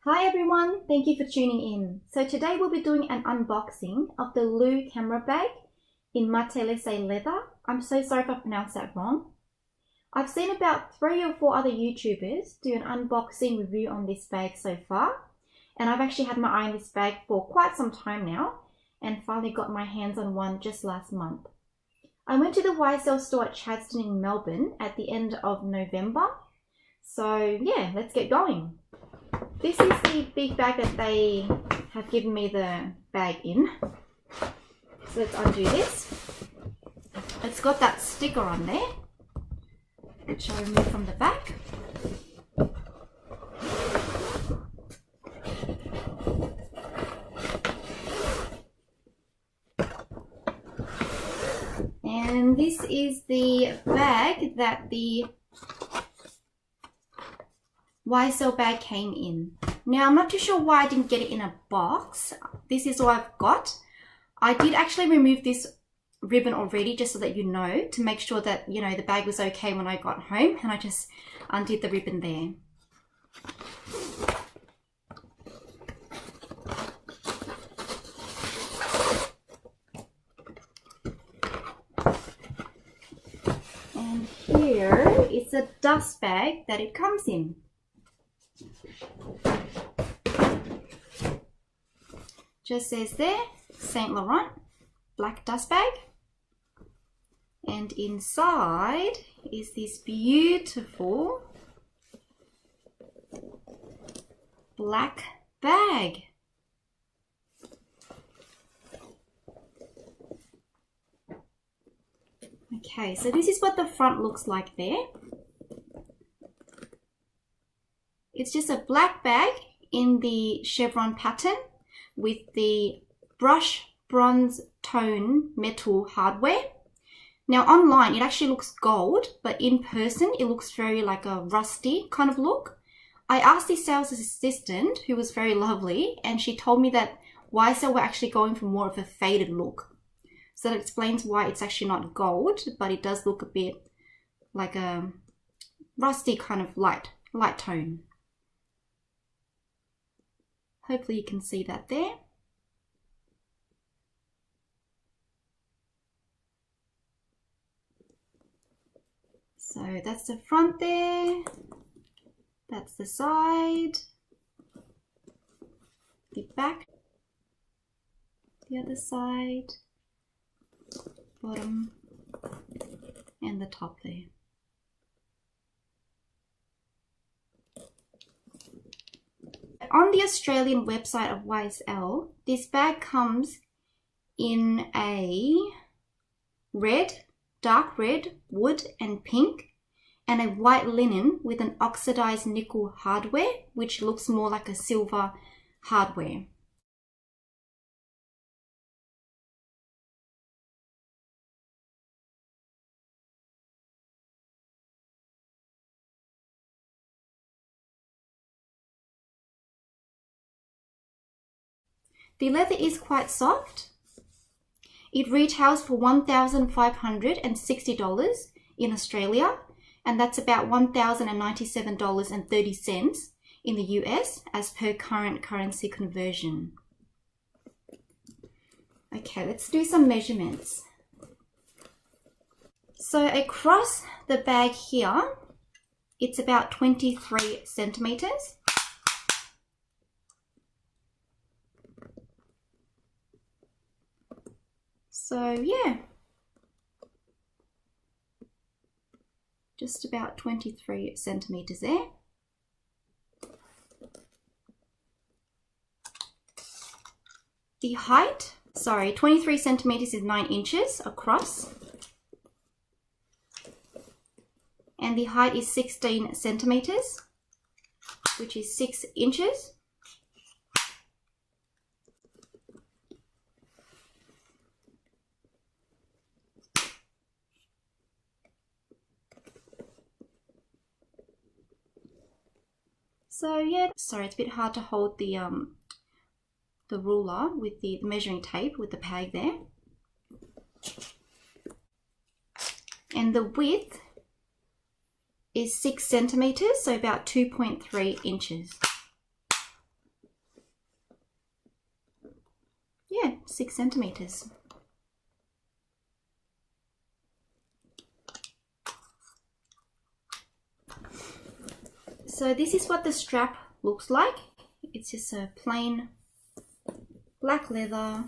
Hi everyone, thank you for tuning in. So today we'll be doing an unboxing of the Lou camera bag in Matelasse Leather. I'm so sorry if I pronounced that wrong. I've seen about 3 or 4 other YouTubers do an unboxing review on this bag so far, and I've actually had my eye on this bag for quite some time now and finally got my hands on one just last month. I went to the YSL store at Chadstone in Melbourne at the end of November. So yeah, let's get going. This is the big bag that they have given me the bag in. So let's undo this. It's got that sticker on there, which I removed from the back. And this is the bag that the YSL bag came in. Now I'm not too sure why I didn't get it in a box. This is all I've got. I did actually remove this ribbon already just so that you know, to make sure that the bag was okay when I got home, and I just undid the ribbon there. And here is a dust bag that it comes in. Just says there, Saint Laurent, black dust bag. And inside is this beautiful black bag. Okay, so this is what the front looks like there. It's just a black bag in the chevron pattern with the brush bronze tone metal hardware. Now online it actually looks gold, but in person it looks very like a rusty kind of look. I asked the sales assistant, who was very lovely, and she told me that YSL were actually going for more of a faded look. So that explains why it's actually not gold, but it does look a bit like a rusty kind of light tone. Hopefully you can see that there. So that's the front there, that's the side, the back, the other side, bottom, and the top there. On the Australian website of YSL, this bag comes in a red, dark red, wood and pink, and a white linen with an oxidized nickel hardware, which looks more like a silver hardware. The leather is quite soft. It retails for $1,560 in Australia, and that's about $1,097.30 in the US as per current currency conversion. Okay, let's do some measurements. So across the bag here, it's about 23 centimeters. So yeah, just about 23 centimeters there. The height, 23 centimeters is 9 inches across. And the height is 16 centimeters, which is 6 inches. So yeah, sorry, it's a bit hard to hold the ruler with the measuring tape with the peg there. And the width is 6 centimeters, so about 2.3 inches. yeah, 6 centimeters. So this is what the strap looks like. It's just a plain black leather.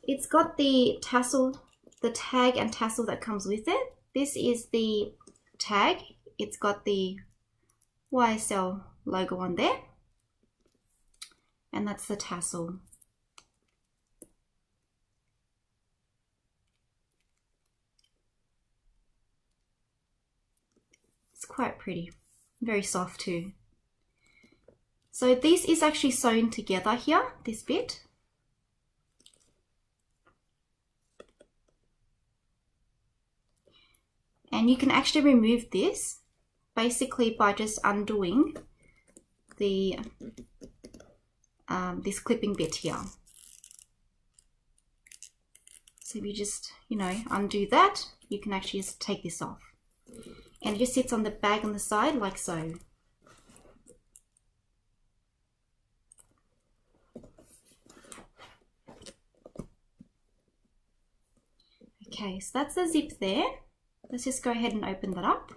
It's got the tassel, the tag and tassel that comes with it. This is the tag. It's got the YSL logo on there. And that's the tassel. It's quite pretty, very soft too. So this is actually sewn together here, this bit. And you can actually remove this basically by just undoing the this clipping bit here. So if you just, undo that, you can actually just take this off. And it just sits on the bag on the side like so. Okay, so that's the zip there. Let's just go ahead and open that up.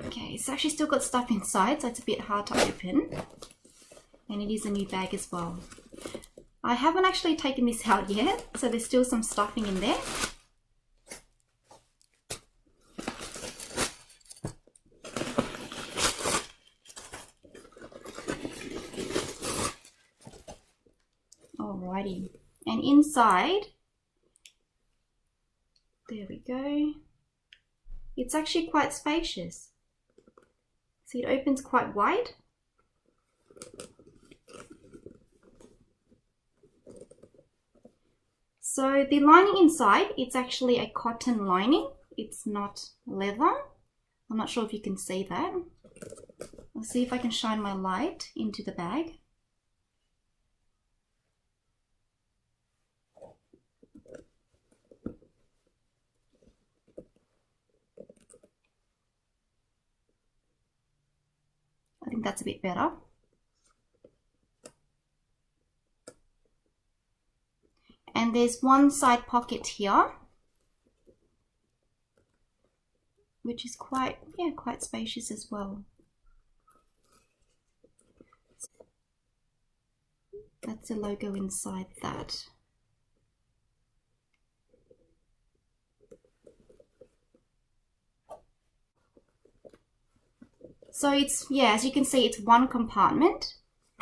Okay, it's actually still got stuff inside, so it's a bit hard to open. And it is a new bag as well. I haven't actually taken this out yet, so there's still some stuffing in there. Alrighty, and inside, there we go. It's actually quite spacious. See, it opens quite wide. So the lining inside, it's actually a cotton lining. It's not leather. I'm not sure if you can see that. I'll see if I can shine my light into the bag. I think that's a bit better. And there's one side pocket here, which is quite spacious as well. That's the logo inside that. So it's, as you can see, it's one compartment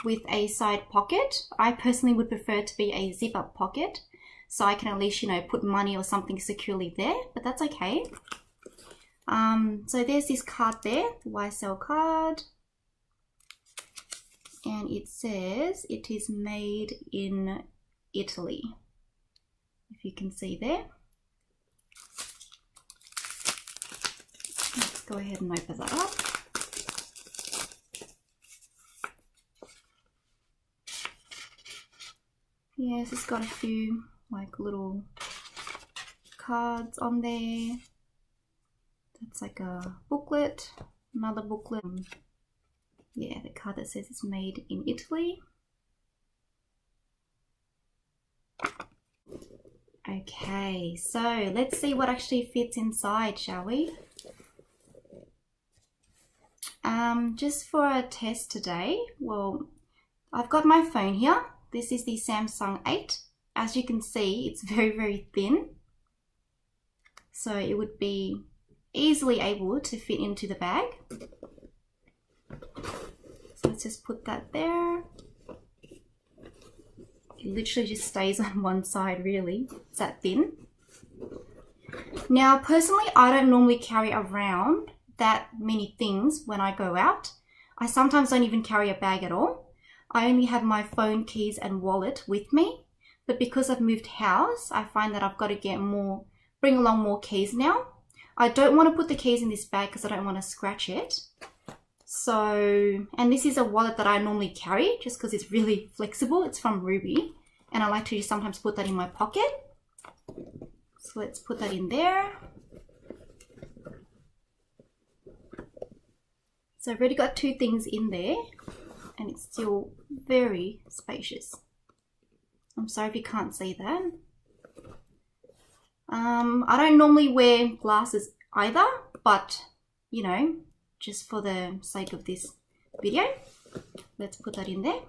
with a side pocket. I personally would prefer it to be a zip up pocket, so I can at least, put money or something securely there, but that's okay. So there's this card there, the YSL card, and it says it is made in Italy, if you can see there. Let's go ahead and open that up. Yes, it's got a few little cards on there. That's like a booklet, another booklet. Yeah, the card that says it's made in Italy. Okay, so let's see what actually fits inside, shall we? Just for a test today, well, I've got my phone here. This is the Samsung 8. As you can see, it's very, very thin. So it would be easily able to fit into the bag. So let's just put that there. It literally just stays on one side, really. It's that thin. Now, personally, I don't normally carry around that many things when I go out. I sometimes don't even carry a bag at all. I only have my phone, keys and wallet with me, but because I've moved house, I find that I've got to bring along more keys now. I don't want to put the keys in this bag because I don't want to scratch it. So, and this is a wallet that I normally carry just because it's really flexible. It's from Ruby, and I like to sometimes put that in my pocket. So let's put that in there. So I've already got two things in there. and it's still very spacious. I'm sorry if you can't see that. I don't normally wear glasses either, but you know, just for the sake of this video, let's put that in there.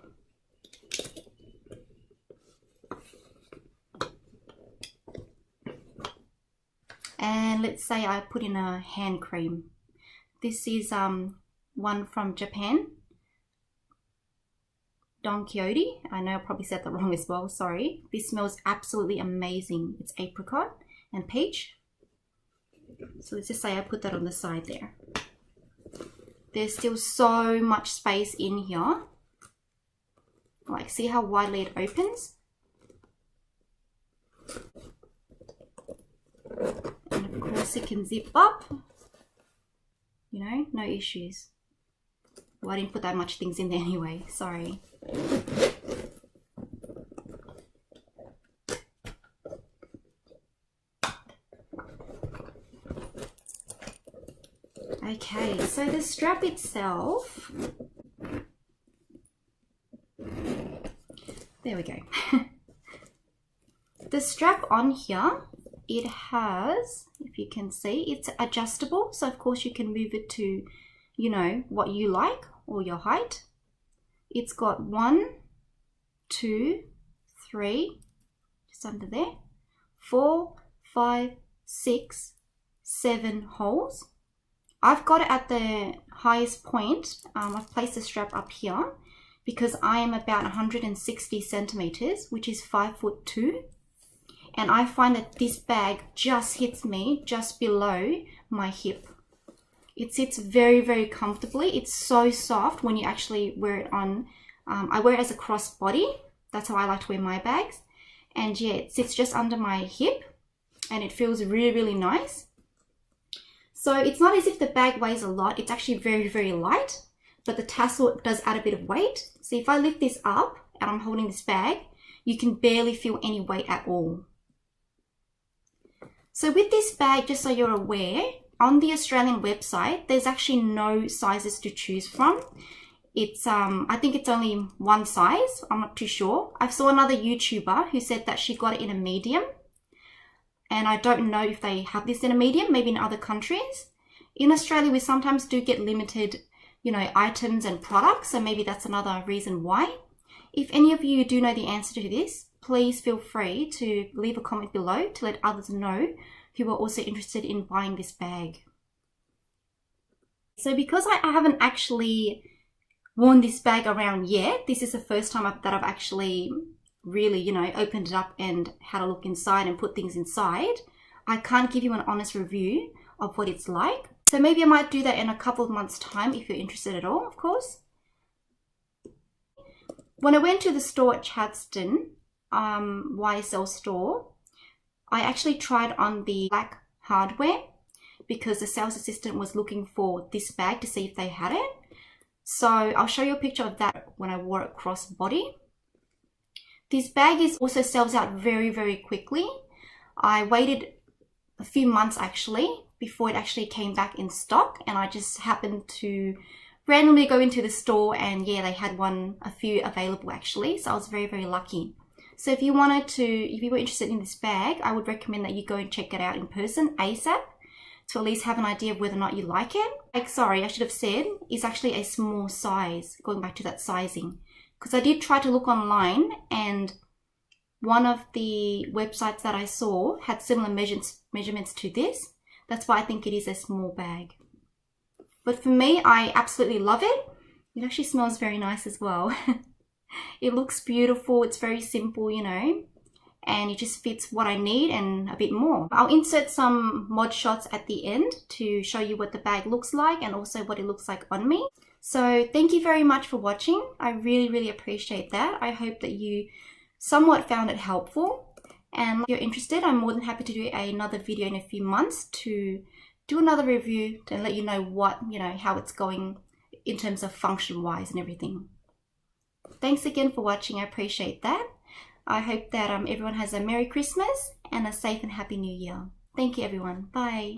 And let's say I put in a hand cream. This is one from Japan, Don Quixote. I know I probably said that wrong as well, sorry. This smells absolutely amazing. It's apricot and peach. So let's just say I put that on the side there. There's still so much space in here. Like, see how widely it opens? And of course it can zip up. You know, no issues. Well, I didn't put that much things in there anyway, sorry. Okay, so the strap itself, there we go. The strap on here, it has, if you can see, it's adjustable. So of course you can move it to, you know, what you like or your height. It's got 1, 2, 3, just under there, 4, 5, 6, 7 holes. I've got it at the highest point. I've placed the strap up here because I am about 160 centimeters, which is 5'2". And I find that this bag just hits me just below my hip. It sits very, very comfortably. It's so soft when you actually wear it on. I wear it as a crossbody. That's how I like to wear my bags. And yeah, it sits just under my hip and it feels really, really nice. So it's not as if the bag weighs a lot. It's actually very, very light, but the tassel does add a bit of weight. So if I lift this up and I'm holding this bag, you can barely feel any weight at all. So with this bag, just so you're aware, on the Australian website, there's actually no sizes to choose from. It's, I think it's only one size. I'm not too sure. I saw another YouTuber who said that she got it in a medium. And I don't know if they have this in a medium, maybe in other countries. In Australia, we sometimes do get limited, you know, items and products. So maybe that's another reason why. If any of you do know the answer to this, please feel free to leave a comment below to let others know who are also interested in buying this bag. So because I haven't actually worn this bag around yet, this is the first time that I've actually really, you know, opened it up and had a look inside and put things inside, I can't give you an honest review of what it's like. So maybe I might do that in a couple of months' time if you're interested at all, of course. When I went to the store at Chadstone, YSL store, I actually tried on the black hardware because the sales assistant was looking for this bag to see if they had it. So I'll show you a picture of that when I wore it cross body. This bag also sells out very, very quickly. I waited a few months actually before it actually came back in stock, and I just happened to randomly go into the store and yeah, they had a few available actually. So I was very, very lucky. So if you were interested in this bag, I would recommend that you go and check it out in person ASAP to at least have an idea of whether or not you like it. Like, sorry, I should have said, it's actually a small size, going back to that sizing. Because I did try to look online and one of the websites that I saw had similar measurements to this. That's why I think it is a small bag. But for me, I absolutely love it. It actually smells very nice as well. It looks beautiful. It's very simple, you know, and it just fits what I need and a bit more. I'll insert some mod shots at the end to show you what the bag looks like and also what it looks like on me. So thank you very much for watching. I really, really appreciate that. I hope that you somewhat found it helpful. And if you're interested, I'm more than happy to do another video in a few months to do another review and let you know what, you know, how it's going in terms of function wise and everything. Thanks again for watching. I appreciate that. I hope that everyone has a Merry Christmas and a safe and happy New Year. Thank you, everyone. Bye.